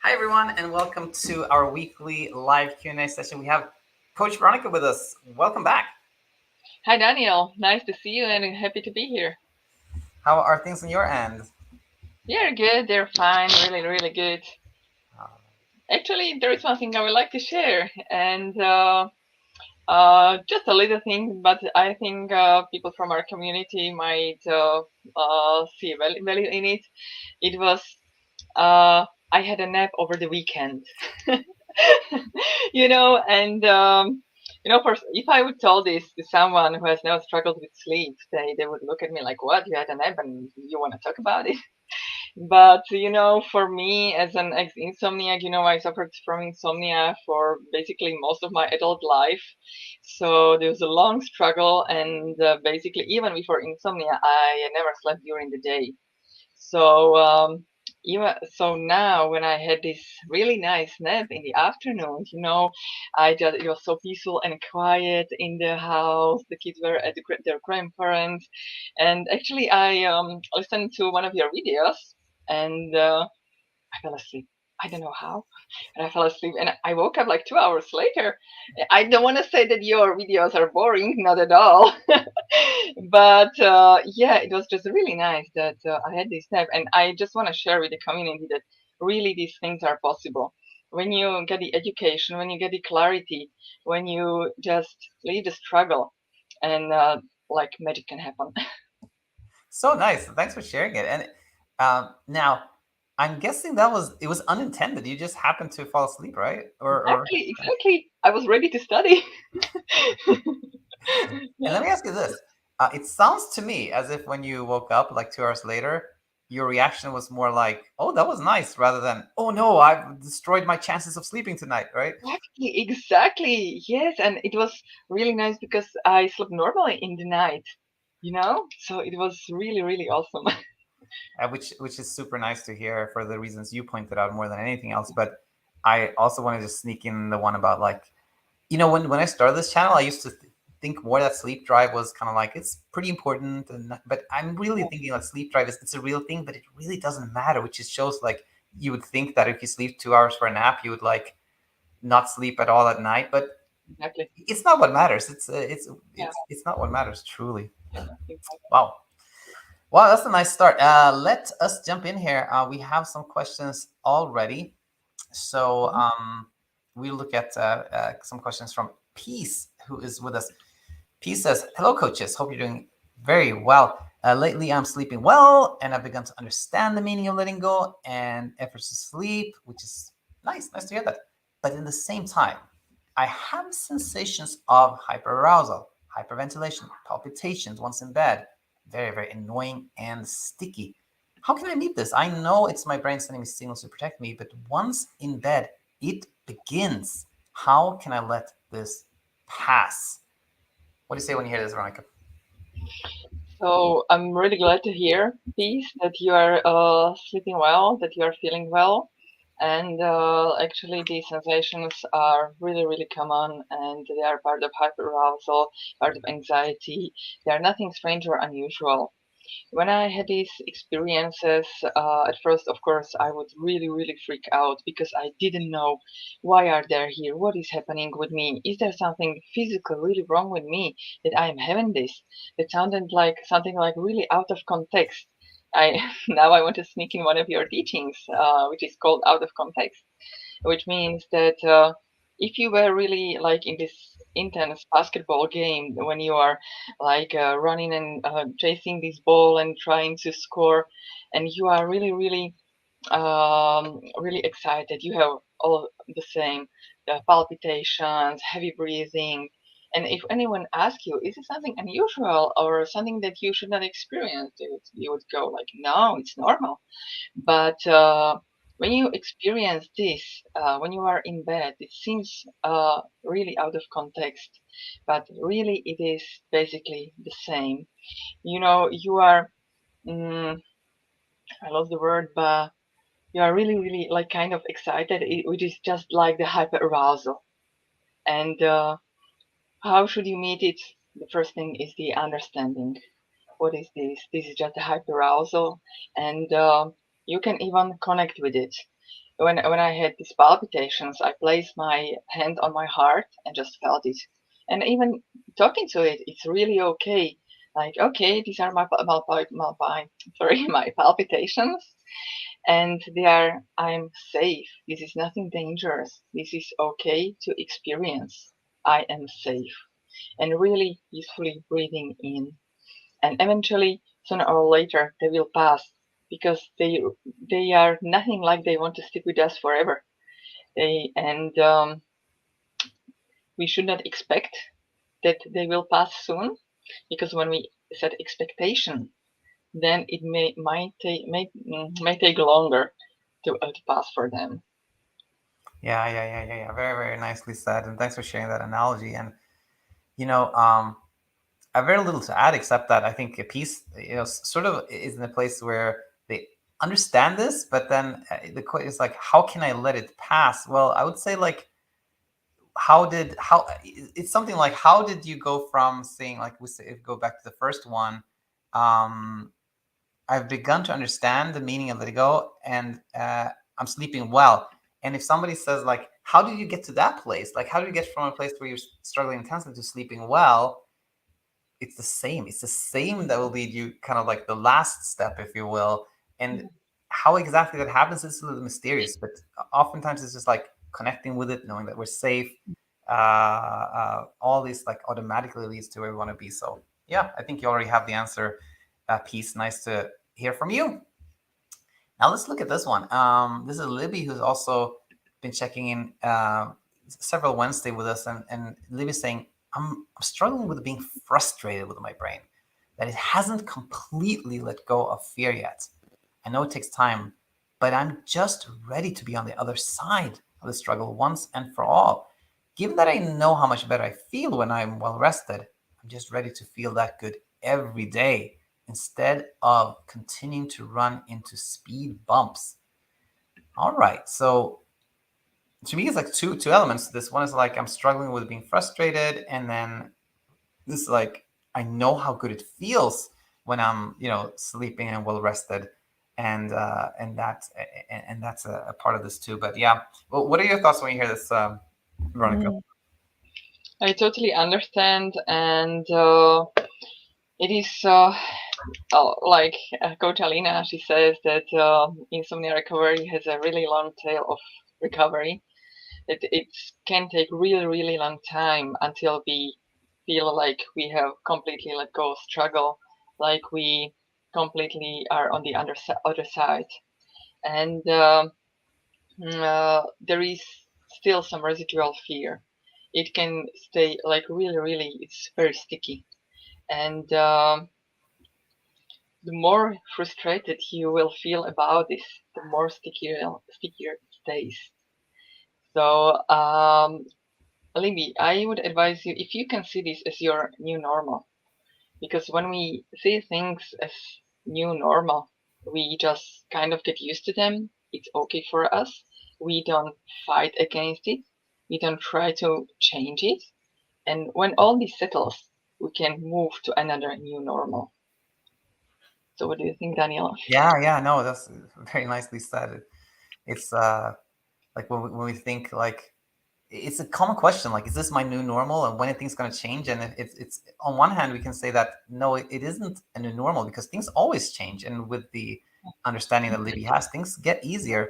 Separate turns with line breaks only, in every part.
Hi, everyone, and welcome to our weekly live Q&A session. We have Coach Veronika with us. Welcome back.
Hi, Daniel. Nice to see you and happy to be here.
How are things on your end?
They're good. They're fine. Really, really good.
Uh,
Actually, there is one thing I would like to share, and just a little thing, but I think people from our community might see value in it. It was I had a nap over the weekend, and if I would tell this to someone who has never struggled with sleep, they would look at me like, "What? You had a nap and you want to talk about it?" But for me as an ex-insomniac, I suffered from insomnia for basically most of my adult life. So there was a long struggle, and basically even before insomnia, I never slept during the day. So even so now when I had this really nice nap in the afternoon, I just it was so peaceful and quiet in the house. The kids were at their grandparents, and actually I listened to one of your videos, and I fell asleep. I don't know how, and I fell asleep, and I woke up like 2 hours later. I don't want to say that your videos are boring, not at all, but yeah, it was just really nice that I had this nap, and I just want to share with the community that really these things are possible when you get the education, when you get the clarity, when you just leave the struggle, and like magic can happen.
so nice. Thanks for sharing it. And now, I'm guessing it was unintended. You just happened to fall asleep, right? Or
Exactly, exactly. I was ready to study.
And
Yeah.
let me ask you this. It sounds to me as if when you woke up like 2 hours later, your reaction was more like, oh, that was nice, rather than, oh no, I've destroyed my chances of sleeping tonight, right?
Exactly, exactly. Yes, and it was really nice because I slept normally in the night, So it was really, really awesome.
Which is super nice to hear for the reasons you pointed out more than anything else. But I also wanted to sneak in the one about like, when I started this channel, I used to think more that sleep drive was kind of like it's pretty important, but I'm really thinking that sleep drive is it's a real thing, but it really doesn't matter, which just shows like you would think that if you sleep 2 hours for a nap, you would like not sleep at all at night, but
Exactly.
it's not what matters. It's
Yeah,
it's not what matters truly.
yeah, exactly.
Wow. Wow, that's a nice start. Let us jump in here. We have some questions already. So
Mhm.
we look at some questions from Peace, who is with us. Peace says, "Hello, coaches. Hope you're doing very well. Lately, I'm sleeping well, and I've begun to understand the meaning of letting go and efforts to sleep, which is nice. Nice to hear that. But in the same time, I have sensations of hyperarousal, hyperventilation, palpitations once in bed. Very, very annoying and sticky. How can I meet this? I know it's my brain sending me signals to protect me, but once in bed, it begins. How can I let this pass?" What do you say when you hear this, Veronica?
So I'm really glad to hear, Peace, that you are sleeping well, that you are feeling well. And actually, these sensations are really, really common, and they are part of hyperarousal, part of anxiety. They are nothing strange or unusual. When I had these experiences, at first, of course, I would really, really freak out because I didn't know why are they here, what is happening with me, is there something physical really wrong with me that I am having this? It sounded like something like really out of context. I now I want to sneak in one of your teachings, which is called out of context, which means that if you were really like in this intense basketball game when you are like running and chasing this ball and trying to score, and you are really, really, really excited. You have all the same palpitations, heavy breathing. And if anyone asks you, is it something unusual or something that you should not experience, you would go like, no, it's normal. But when you experience this, when you are in bed, it seems really out of context, but really it is basically the same. You are, mm, I lost the word, but you are really, really like kind of excited, which is just like the hyper arousal. And how should you meet it? The first thing is the understanding. What is this? This is just a hyper arousal, and you can even connect with it. when I had these palpitations, I placed my hand on my heart and just felt it. And even talking to it, it's really okay. Like, okay, these are my palpitations, and I'm safe. This is nothing dangerous. This is okay to experience. I am safe. And really peacefully breathing in. And eventually, sooner or later, they will pass because they are nothing like they want to stick with us forever. We should not expect that they will pass soon, because when we set expectation, then it may take longer to pass for them.
Yeah. Very, very nicely said. And thanks for sharing that analogy. And, I have very little to add except that I think a piece, sort of is in a place where they understand this, but then the question is like, how can I let it pass? Well, I would say like, it's something like, how did you go from saying, like, we say, go back to the first one, I've begun to understand the meaning of let it go, and I'm sleeping well. And if somebody says like, how did you get to that place? Like, how do you get from a place where you're struggling intensely to sleeping well? It's the same. It's the same that will lead you kind of like the last step, if you will. And how exactly that happens is a little mysterious, but oftentimes it's just like connecting with it, knowing that we're safe. All this like automatically leads to where we want to be. So yeah, I think you already have the answer. Piece. Nice to hear from you. Now let's look at this one. This is Libby, who's also been checking in several Wednesday with us, and Libby's saying, I'm struggling with being frustrated with my brain, that it hasn't completely let go of fear yet. I know it takes time, but I'm just ready to be on the other side of the struggle once and for all. Given that I know how much better I feel when I'm well rested, I'm just ready to feel that good every day instead of continuing to run into speed bumps. All right, so to me, it's like two elements. This one is like I'm struggling with being frustrated, and then this is like I know how good it feels when I'm sleeping and well rested, and that's a part of this too. But yeah, well, what are your thoughts when you hear this, Veronica?
I totally understand, and it is like Coach Alina. She says that insomnia recovery has a really long tail of recovery. It can take really, really long time until we feel like we have completely let go of struggle, like we completely are on the other side. And there is still some residual fear. It can stay like really, really, it's very sticky. And the more frustrated you will feel about this, the more stickier it stays. So, Libby, I would advise you, if you can see this as your new normal, because when we see things as new normal, we just kind of get used to them. It's okay for us. We don't fight against it. We don't try to change it. And when all this settles, we can move to another new normal. So what do you think, Daniel?
Yeah, no, that's very nicely said. It's like when we think like it's a common question, like, is this my new normal, and when are things going to change? And it's on one hand we can say that no, it isn't a new normal, because things always change, and with the understanding that Libby has, things get easier.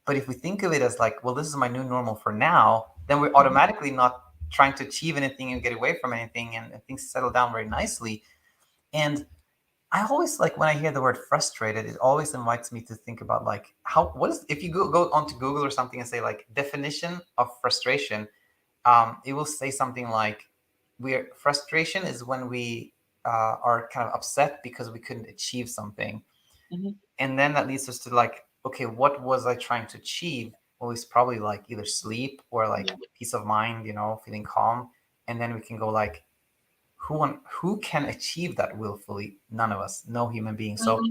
But if we think of it as like, well, this is my new normal for now, then we're automatically not trying to achieve anything and get away from anything, and things settle down very nicely. And I always like when I hear the word frustrated, it always invites me to think about like what is, if you go onto Google or something and say like definition of frustration, it will say something like frustration is when we are kind of upset because we couldn't achieve something.
Mm-hmm.
And then that leads us to like, okay, what was I trying to achieve? Well, it's probably like either sleep or like peace of mind, feeling calm. And then we can go like, who can achieve that willfully? None of us, no human being. So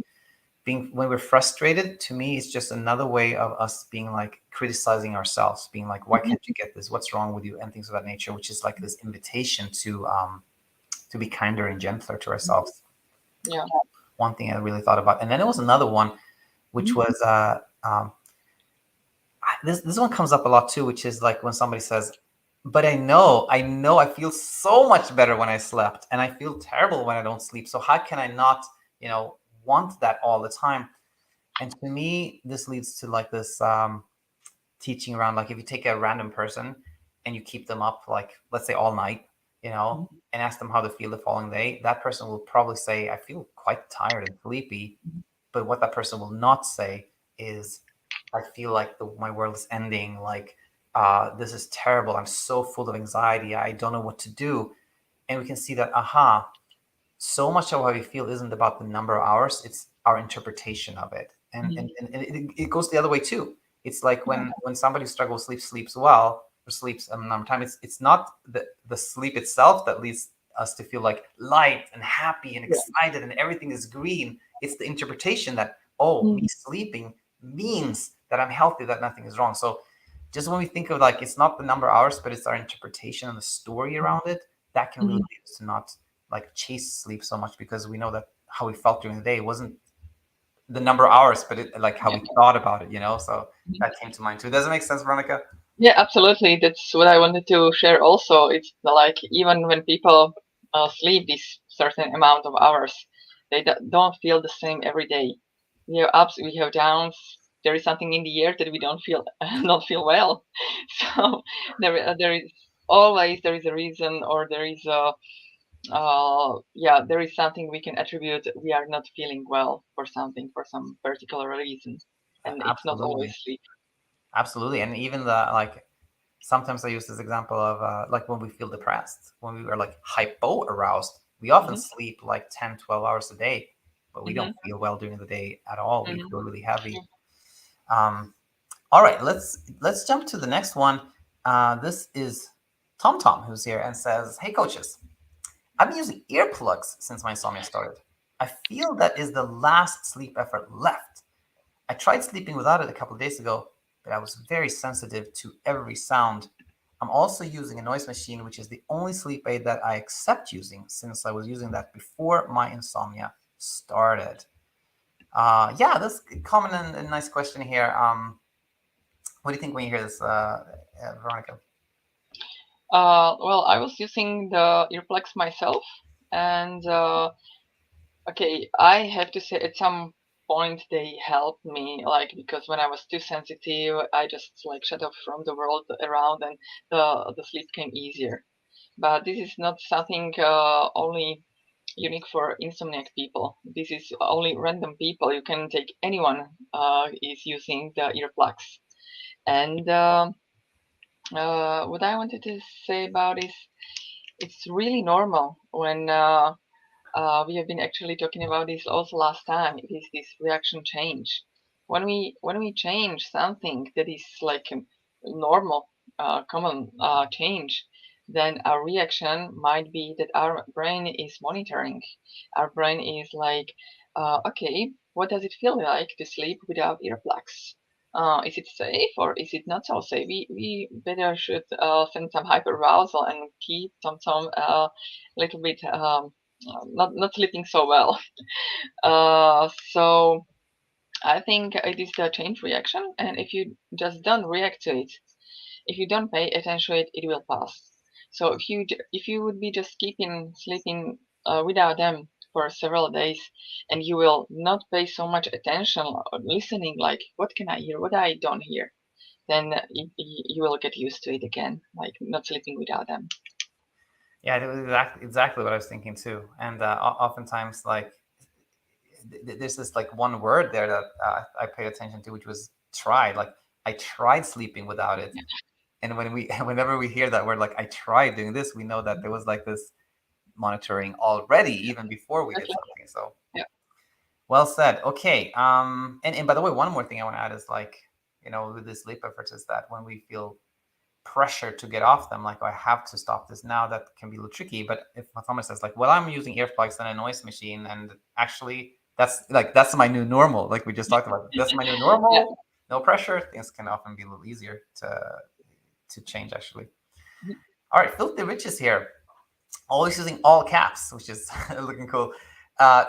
when we're frustrated, to me, it's just another way of us being like criticizing ourselves, being like, why can't you get this? What's wrong with you? And things of that nature, which is like this invitation to be kinder and gentler to ourselves.
Yeah.
One thing I really thought about. And then there was another one, which was this one comes up a lot too, which is like when somebody says, but I feel so much better when I slept, and I feel terrible when I don't sleep. So how can I not, want that all the time? And to me, this leads to like this teaching around, like if you take a random person and you keep them up, like let's say all night,
Mhm.
and ask them how they feel the following day, that person will probably say, I feel quite tired and sleepy. But what that person will not say is, I feel like my world is ending. Like, this is terrible. I'm so full of anxiety. I don't know what to do. And we can see that, so much of how we feel isn't about the number of hours, it's our interpretation of it. And
Mhm.
it goes the other way too. It's like when somebody struggles sleeps well or sleeps a number of time, it's not the sleep itself that leads us to feel like light and happy and
Yeah.
excited and everything is green. It's the interpretation that, oh, me
Mhm.
sleeping means that I'm healthy, that nothing is wrong. So just when we think of like, it's not the number of hours, but it's our interpretation and the story around it, that can really
Mhm.
lead us to not like chase sleep so much, because we know that how we felt during the day wasn't the number of hours, but it like how we thought about it. So
Mhm.
that came to mind too. Does it make sense, Veronica?
Yeah, absolutely. That's what I wanted to share also. It's like even when people sleep this certain amount of hours, they don't feel the same every day. We have ups, we have downs. There is something in the air that we don't feel not feel well. So there is always there is a reason, or there is a there is something we can attribute. We are not feeling well for something, for some particular reason, and it's not always
Absolutely.
sleep.
Absolutely. And even the like, sometimes I use this example of like when we feel depressed, when we are like hypo-aroused, we often
Hmm.
sleep like 10, 12 hours a day, but we don't
Hmm.
feel well during the day at all. We
Hmm.
feel really heavy. Um, all right, let's jump to the next one. This is Tom Tom, who's here and says, "Hey coaches, I've been using earplugs since my insomnia started. I feel that is the last sleep effort left. I tried sleeping without it a couple of days ago, but I was very sensitive to every sound. I'm also using a noise machine, which is the only sleep aid that I accept using, since I was using that before my insomnia started." Yeah, that's a common and nice question here. What do you think when you hear this, Veronica?
Well, I was using the earplugs myself, and okay, I have to say at some point they helped me, like because when I was too sensitive, I just like shut off from the world around, and the sleep came easier. But this is not something only unique for insomniac people. This is only random people. You can take anyone is using the earplugs, and what I wanted to say about is it's really normal when we have been actually talking about this also last time. It is this reaction change. When we change something that is like a normal, common change, then our reaction might be that our brain is monitoring. Our brain is like, okay, what does it feel like to sleep without earplugs? Is it safe or is it not so safe? We better should send some hyper-arousal and keep some little bit not sleeping so well. So I think it is the change reaction, and if you just don't react to it, if you don't pay attention to it, it will pass. So if you would be just keeping sleeping without them for several days, and you will not pay so much attention or listening, like what can I hear, what I don't hear, then you will get used to it again, like not sleeping without them.
Yeah, it was exactly what I was thinking too. And oftentimes, like, there's this like one word there that I paid attention to, which was try. Like, I tried sleeping without it, and whenever we hear that word, like I tried doing this, we know that there was like this monitoring already, even before we did
Exactly.
something. So
Yeah.
well said. Okay. And by the way, one more thing I want to add is like, with this sleep efforts, is that when we feel pressure to get off them, like, oh, I have to stop this now, that can be a little tricky. But if Thomas says like, well, I'm using earplugs and a noise machine, and actually that's my new normal, like we just talked about, that's my new
Yeah.
normal, no pressure, things can often be a little easier to change actually. All right, Filthy Rich is here, always using all caps, which is looking cool.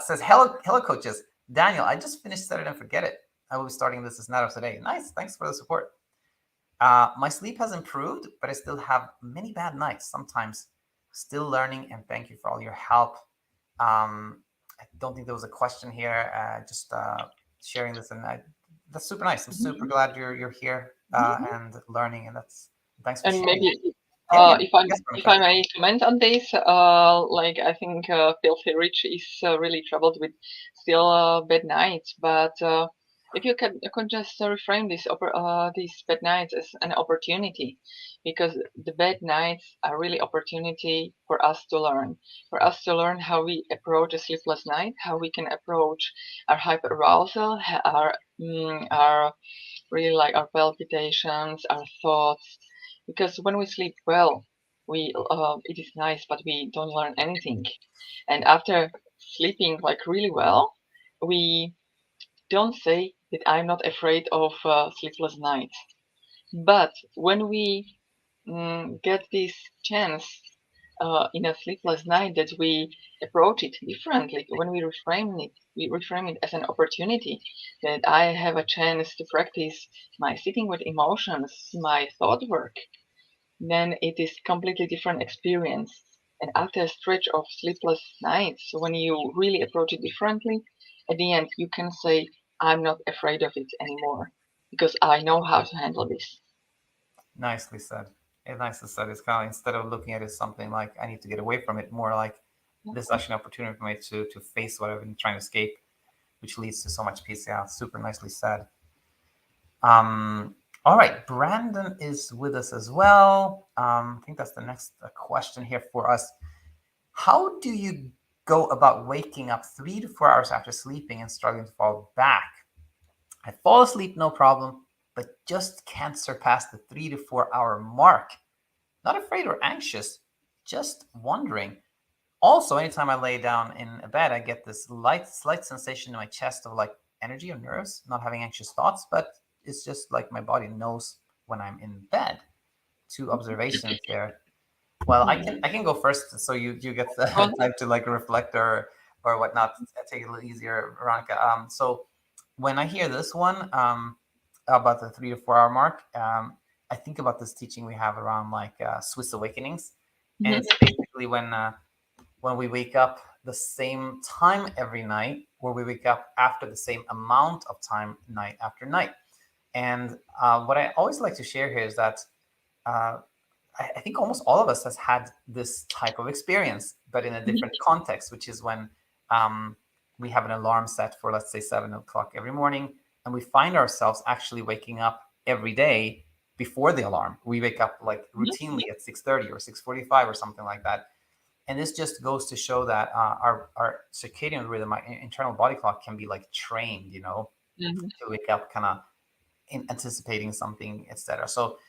Says, hello coaches, Daniel, I just finished Set It and Forget It. I will be starting this as Natto today. Nice, thanks for the support. My sleep has improved, but I still have many bad nights. Sometimes still learning, and thank you for all your help. I don't think there was a question here. Just sharing this, and that's super nice. I'm super glad you're here and learning, and thanks for
And
sharing.
maybe
Yeah,
if I
yes,
if
Veronika.
I may comment on this, like I think Filthy Rich is really troubled with still bad nights, but if you could just reframe these bad nights as an opportunity, because the bad nights are really opportunity for us to learn how we approach a sleepless night, how we can approach our hyper-arousal, our really like our palpitations, our thoughts, because when we sleep well, we it is nice, but we don't learn anything. And after sleeping like really well, we don't say that I'm not afraid of sleepless nights. But when we get this chance in a sleepless night that we approach it differently, when we reframe it as an opportunity that I have a chance to practice my sitting with emotions, my thought work, then it is completely different experience. And after a stretch of sleepless nights, when you really approach it differently, at the end you can say, I'm not afraid of it anymore because I know how to handle this.
Nicely said. Nicely said. It's kind of instead of looking at it as something like I need to get away from it, more like this is actually an opportunity for me to face what I've been trying to escape, which leads to so much peace. Yeah, super nicely said. All right, Brandon is with us as well. I think that's the next question here for us. How do you go about waking up 3 to 4 hours after sleeping and struggling to fall back? I fall asleep no problem, but just can't surpass the 3 to 4 hour mark. Not afraid or anxious, just wondering. Also, anytime I lay down in a bed, I get this slight sensation in my chest of like energy or nerves, not having anxious thoughts, but it's just like my body knows when I'm in bed. Two observations there. Well, I can go first, so you get the
Well,
time to like reflect or whatnot. Take it a little easier, Veronica. So when I hear this one about the 3 to 4 hour mark, I think about this teaching we have around like Swiss awakenings, and
mhm,
it's basically when we wake up the same time every night, or we wake up after the same amount of time night after night. And what I always like to share here is that uh, I think almost all of us has had this type of experience, but in a
mhm,
different context, which is when um, we have an alarm set for, let's say, 7 o'clock every morning, and we find ourselves actually waking up every day before the alarm. We wake up like
mhm,
routinely at 6:30 or 6:45 or something like that. And this just goes to show that our circadian rhythm, our internal body clock, can be like trained,
mhm,
to wake up kind of in anticipating something, etc. So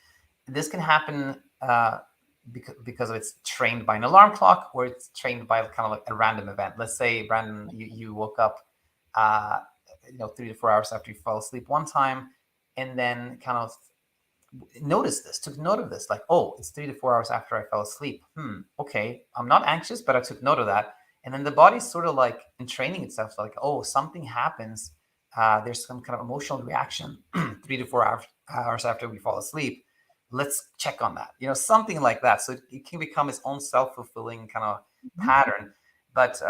this can happen because it's trained by an alarm clock, or it's trained by kind of like a random event. Let's say, Brandon, you woke up, uh, 3 to 4 hours after you fell asleep one time, and then kind of took note of this, like, oh, it's 3 to 4 hours after I fell asleep. Okay, I'm not anxious, but I took note of that. And then the body's sort of like entraining itself, like, oh, something happens. There's some kind of emotional reaction 3 to 4 hours after we fall asleep. Let's check on that, something like that. So it can become its own self-fulfilling kind of
mhm,
pattern. But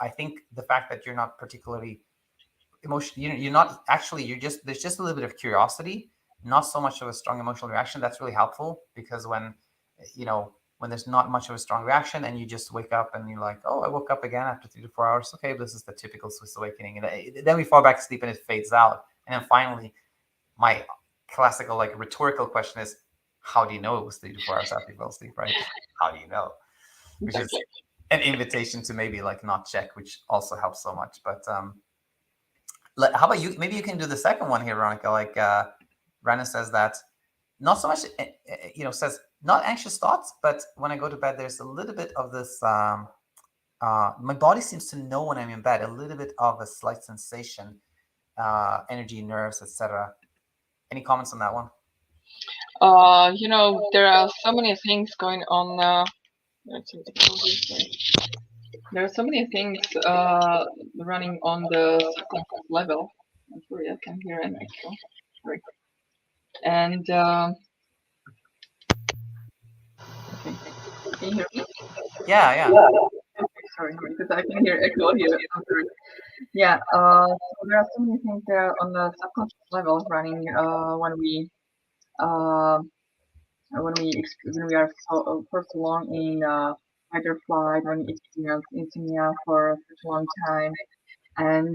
I think the fact that you're not particularly emotion, you're not actually, there's just a little bit of curiosity, not so much of a strong emotional reaction. That's really helpful, because when there's not much of a strong reaction and you just wake up and you're like, oh, I woke up again after 3 to 4 hours, okay, this is the typical Swiss awakening, and then we fall back asleep and it fades out. And then finally, my classical like rhetorical question is, how do you know it was 3 to 4 hours after you fell asleep, right? How do you know? Which is
exactly.
an invitation to maybe like not check, which also helps so much. But how about you? Maybe you can do the second one here, Veronica. Like Brandon says that not so much, says not anxious thoughts, but when I go to bed, there's a little bit of this. My body seems to know when I'm in bed. A little bit of a slight sensation, energy, nerves, etc. Any comments on that one?
There are so many things going on. Let's see, there are so many things running on the subconscious level. I'm sorry, I can hear an echo. Sorry. And Can you hear me?
Yeah.
Okay, sorry, because I can hear echo here. I'm sorry. Yeah, so there are so many things there on the subconscious level running uh, when we are for so long in fight or flight, when we experience insomnia for such a long time, and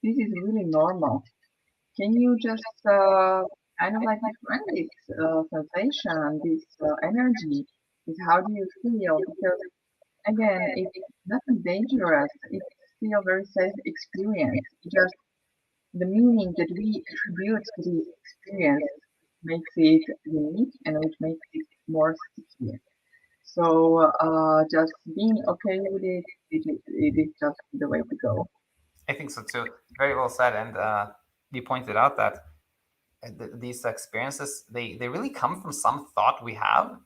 this is really normal. Can you just kind of like define this sensation, this energy? Is how do you feel? Because again, it's nothing dangerous. It's still a very safe experience. Just the meaning that we attribute to this experience makes it unique and which makes it more sticky. So just being okay with it is just the way to go.
I think so too. Very well said. And you pointed out that these experiences they really come from some thought we have,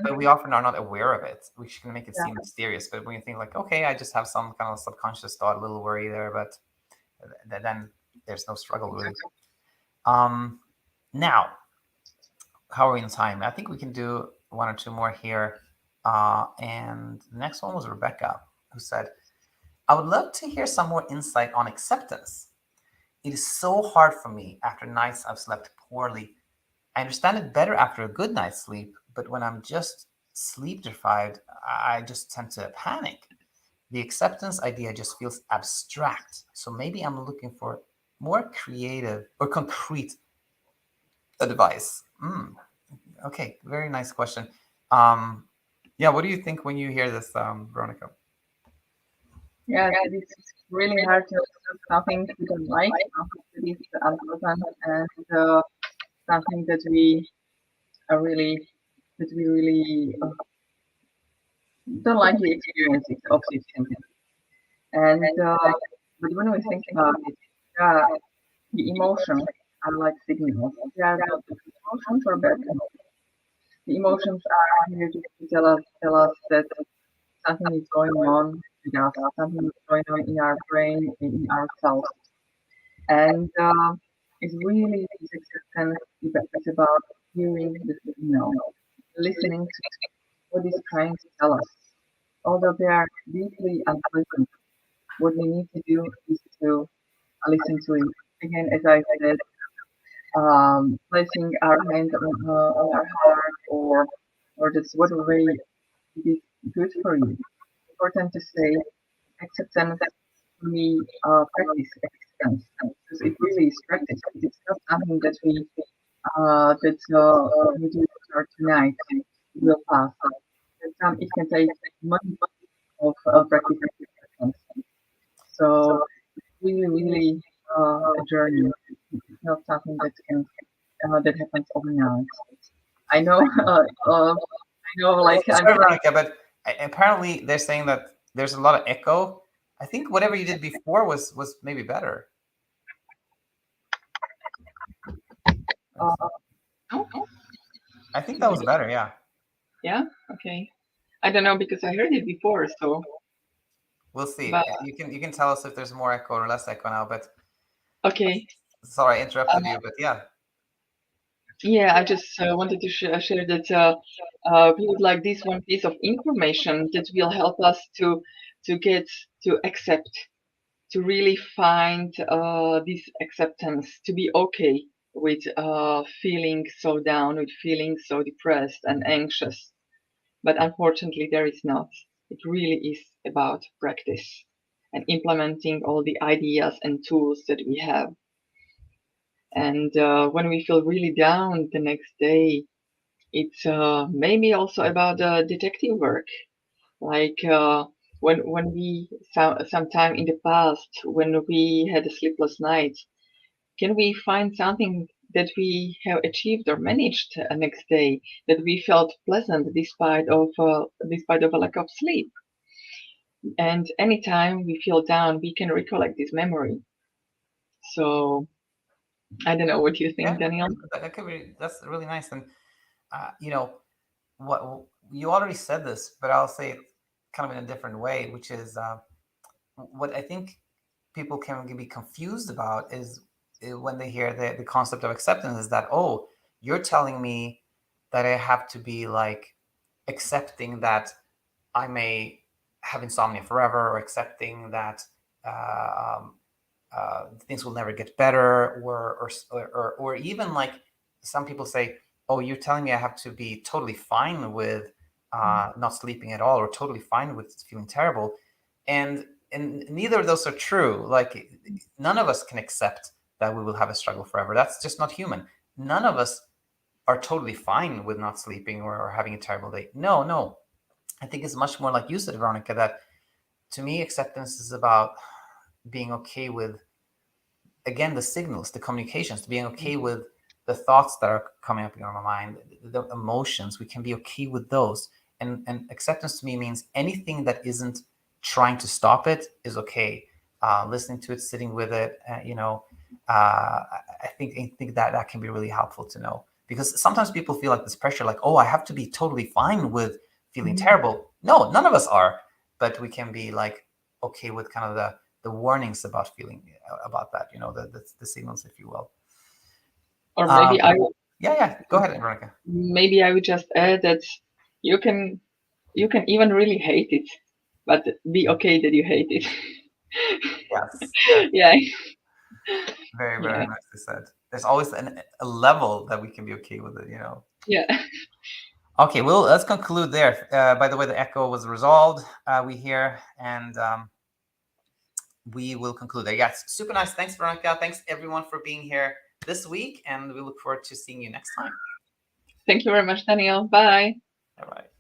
but we often are not aware of it, which can make it seem mysterious. But when you think like, okay, I just have some kind of subconscious thought, a little worry there, but then there's no struggle really. Now, how are we in time? I think we can do one or two more here. And the next one was Rebecca, who said, I would love to hear some more insight on acceptance. It is so hard for me after nights I've slept poorly. I understand it better after a good night's sleep, but when I'm just sleep deprived, I just tend to panic. The acceptance idea just feels abstract. So maybe I'm looking for more creative or concrete advice. Okay, very nice question. Yeah, what do you think when you hear this, Veronica?
Yeah, it's really hard to accept something we don't like, something that is unpleasant, and something are really that we really don't like the experiences of this sentence. And but when we think about it, uh, the emotions are like signals. They are not good emotions or bad emotions. The emotions are here to tell us that something is going on with us, something is going on in our brain, in ourselves. And it's really this acceptance is about hearing the signal, listening to what is trying to tell us. Although they are deeply unpleasant, what we need to do is to listen to it. Again, as I said, placing our hand on our heart or just whatever way it is good for you. Important to say acceptance we practice acceptance because it really is practice. It's not something that we do start tonight. It will pass. It can take months of practicing acceptance. So really a journey. It's not something that happens overnight. I know. I know. Like I'm
Sorry, Veronica, but apparently they're saying that there's a lot of echo. I think whatever you did before was maybe better.
oh,
I think that was better. Yeah,
yeah. Okay. I don't know because I heard it before. So,
we'll see.
but
You can tell us if there's more echo or less echo now. But
okay.
sorry, I interrupted you. But yeah,
Yeah, I just wanted to share that we would like this one piece of information that will help us to get to accept, to really find this acceptance, to be okay with feeling so down, with feeling so depressed and anxious. But unfortunately, there is not. It really is about practice and implementing all the ideas and tools that we have. And when we feel really down the next day, it's maybe also about detective work, like when we sometime in the past when we had a sleepless night, can we find something that we have achieved or managed next day that we felt pleasant despite of a lack of sleep? And anytime we feel down, we can recollect this memory. So I don't know what you think,
yeah,
Daniel.
that could be. That's really nice. And what you already said this, but I'll say it kind of in a different way, which is what I think people can be confused about is when they hear the concept of acceptance is that, oh, you're telling me that I have to be like accepting that I may have insomnia forever, or accepting that things will never get better, or even like some people say, oh, you're telling me I have to be totally fine with not sleeping at all, or totally fine with feeling terrible. And neither of those are true. Like, none of us can accept that we will have a struggle forever. That's just not human. None of us are totally fine with not sleeping or having a terrible day. No. I think it's much more like you said, Veronika, that to me, acceptance is about being okay with, again, the signals, the communications, being okay with the thoughts that are coming up in our mind, the emotions. We can be okay with those. And acceptance to me means anything that isn't trying to stop it is okay. Listening to it, sitting with it, I think that can be really helpful to know, because sometimes people feel like this pressure, like, oh, I have to be totally fine with feeling terrible. No, none of us are, but we can be like okay with kind of the warnings about feeling about that, the signals, if you will.
Or maybe
Go ahead, Veronika.
Maybe I would just add that you can even really hate it, but be okay that you hate it.
Yes.
Yeah.
Very, very nicely said. There's always a level that we can be okay with it,
Yeah.
Okay, well, let's conclude there. By the way, the echo was resolved, we hear, and we will conclude there. Yes, super nice. Thanks, Veronika. Thanks, everyone, for being here this week, and we look forward to seeing you next time.
Thank you very much, Daniel. Bye.
All right.